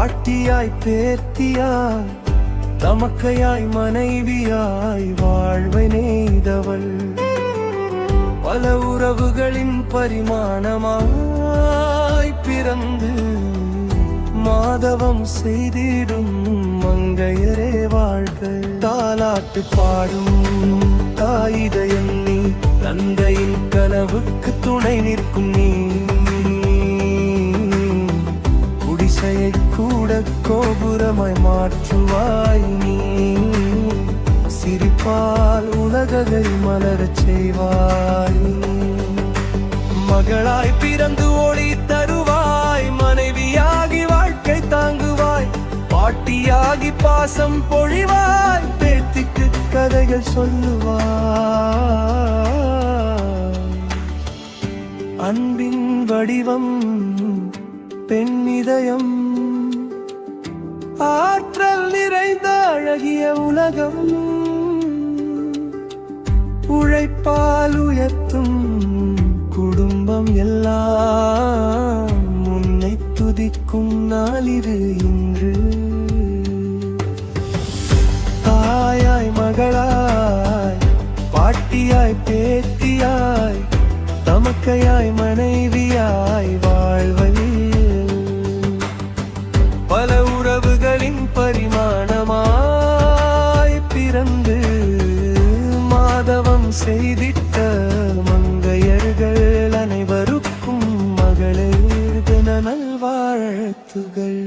பாட்டியாய் பேத்தியாய் தமக்கையாய் மனைவியாய் வாழ்வை நெய்தவள் பல உறவுகளின் பரிமாணமாய் பிறந்து மாதவம் செய்திடும் மங்கையரே வாழ்க. தாலாட்டு பாடும் தாயிதயம் நீ, தந்தையின் கனவுக்கு துணை நிற்கும் நீ, குடிசையை கூட கோபுரமாய் மாற்றுவாய் நீ, சிரிப்பால் உலகை மலரச் செய்வாய் நீ. மகளாய் பிறந்து ஒளி தருவாய், மனைவியாகி வாழ்க்கை தாங்குவாய், பாட்டியாகி பாசம் பொழிவாய், பேத்திக்கு கதைகள் சொல்லுவாய். அன்பின் வடிவம் பெண் இதயம், ஆற்றல் நிறைந்த அழகிய உலகம், உழைப்பால் உயர்த்தும் குடும்பம் எல்லாம் முன்னை துதிக்கும் நாளிது இன்று. தாயாய் மகளாய் பாட்டியாய் பேத்தியாய் தமக்கையாய் மனைவியாய் வாழ்வதில் பல உறவுகளின் பரிமாணமாய் பிறந்து மாதவம் செய்திட்ட மங்கையர்கள் அனைவருக்கும் மகளிர் தின நல்வாழ்த்துகள்.